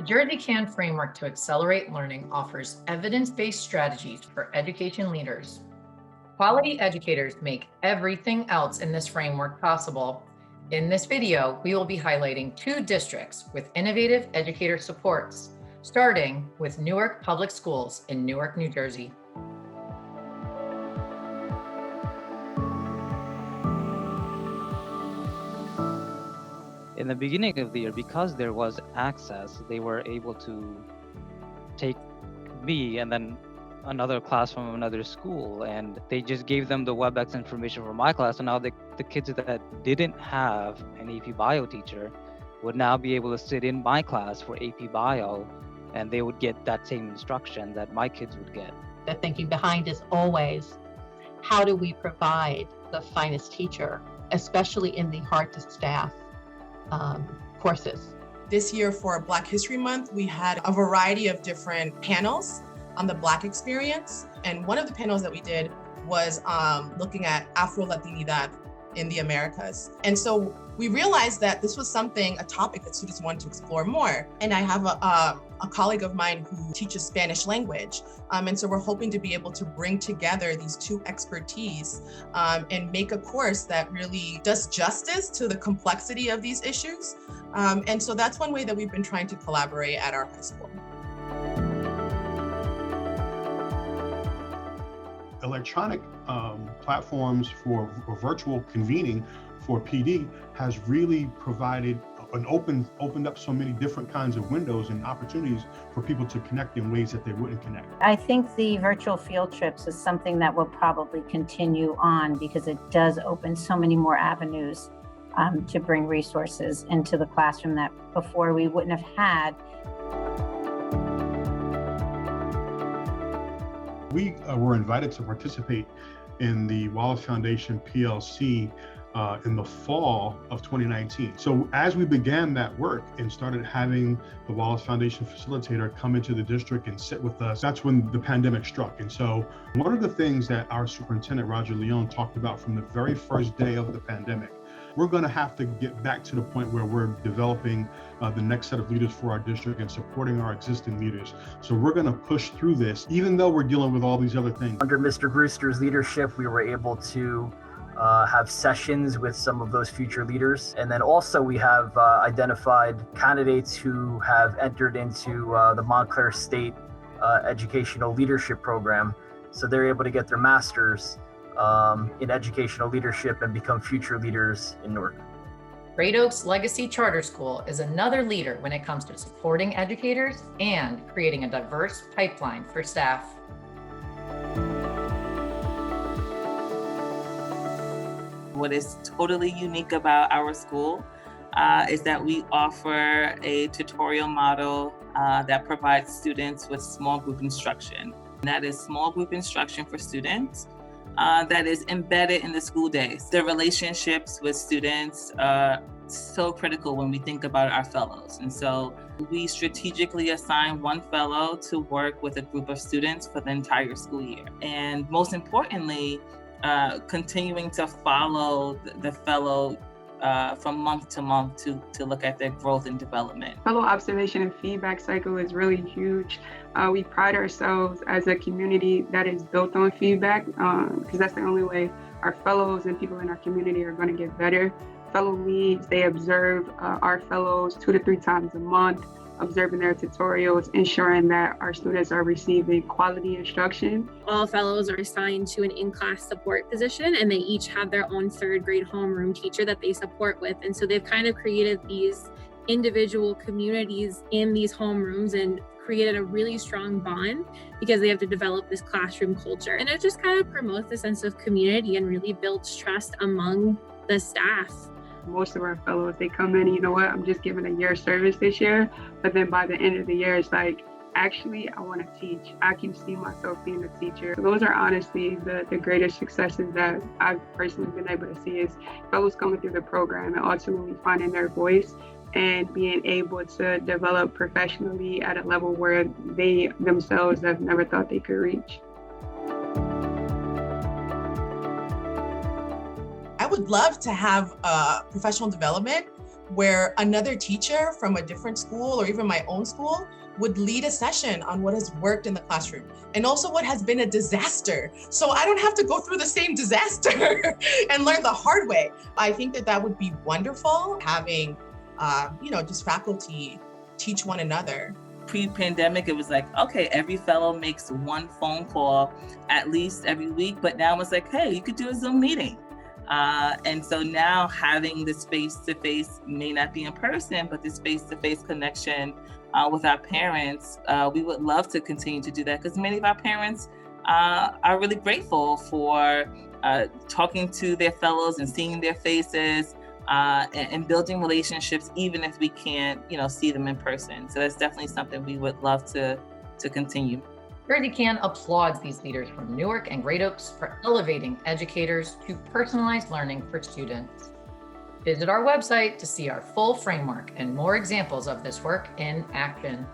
Jersey Can framework to accelerate learning offers evidence-based strategies for education leaders. Quality educators make everything else in this framework possible. In this video, we will be highlighting 2 districts with innovative educator supports, starting with Newark Public Schools in Newark, New Jersey. In the beginning of the year, because there was access, they were able to take me and then another class from another school, and they just gave them the WebEx information for my class. And now the kids that didn't have an AP Bio teacher would now be able to sit in my class for AP Bio, and they would get that same instruction that my kids would get. The thinking behind is always, how do we provide the finest teacher, especially in the hard to staff courses. This year for Black History Month, we had a variety of different panels on the Black experience. And one of the panels that we did was looking at Afro-Latinidad in the Americas. And so we realized that this was a topic that students wanted to explore more. And I have a colleague of mine who teaches Spanish language. And so we're hoping to be able to bring together these 2 expertise and make a course that really does justice to the complexity of these issues. And so that's one way that we've been trying to collaborate at our high school. Electronic platforms for virtual convening for PD has really provided opened up so many different kinds of windows and opportunities for people to connect in ways that they wouldn't connect. I think the virtual field trips is something that will probably continue on because it does open so many more avenues to bring resources into the classroom that before we wouldn't have had. We were invited to participate in the Wallace Foundation PLC in the fall of 2019. So as we began that work and started having the Wallace Foundation facilitator come into the district and sit with us, that's when the pandemic struck. And so one of the things that our superintendent, Roger Leon, talked about from the very first day of the pandemic, we're going to have to get back to the point where we're developing the next set of leaders for our district and supporting our existing leaders. So we're going to push through this, even though we're dealing with all these other things. Under Mr. Brewster's leadership, we were able to have sessions with some of those future leaders. And then also we have identified candidates who have entered into the Montclair State Educational Leadership Program. So they're able to get their master's in educational leadership and become future leaders in Newark. Great Oaks Legacy Charter School is another leader when it comes to supporting educators and creating a diverse pipeline for staff. What is totally unique about our school is that we offer a tutorial model that provides students with small group instruction. That is small group instruction for students that is embedded in the school days. The relationships with students are so critical when we think about our fellows. And so we strategically assign one fellow to work with a group of students for the entire school year. And most importantly, continuing to follow the fellow from month to month to look at their growth and development. Fellow observation and feedback cycle is really huge. We pride ourselves as a community that is built on feedback because that's the only way our fellows and people in our community are going to get better. Fellow leads, they observe our fellows 2 to 3 times a month, observing their tutorials, ensuring that our students are receiving quality instruction. All fellows are assigned to an in-class support position, and they each have their own 3rd grade homeroom teacher that they support with. And so they've kind of created these individual communities in these homerooms and created a really strong bond because they have to develop this classroom culture. And it just kind of promotes the sense of community and really builds trust among the staff. Most of our fellows, they come in, you know what, I'm just giving a year service this year. But then by the end of the year, it's like, actually, I want to teach. I can see myself being a teacher. So those are honestly the greatest successes that I've personally been able to see is fellows coming through the program and ultimately finding their voice and being able to develop professionally at a level where they themselves have never thought they could reach. I would love to have professional development where another teacher from a different school or even my own school would lead a session on what has worked in the classroom and also what has been a disaster. So I don't have to go through the same disaster and learn the hard way. I think that that would be wonderful, having, just faculty teach one another. Pre-pandemic, it was like, okay, every fellow makes one phone call at least every week, but now it's like, hey, you could do a Zoom meeting. And so now having this face-to-face, may not be in person, but this face-to-face connection with our parents, we would love to continue to do that because many of our parents are really grateful for talking to their fellows and seeing their faces and building relationships, even if we can't, see them in person. So that's definitely something we would love to continue. Jersey Can applauds these leaders from Newark and Great Oaks for elevating educators to personalized learning for students. Visit our website to see our full framework and more examples of this work in action.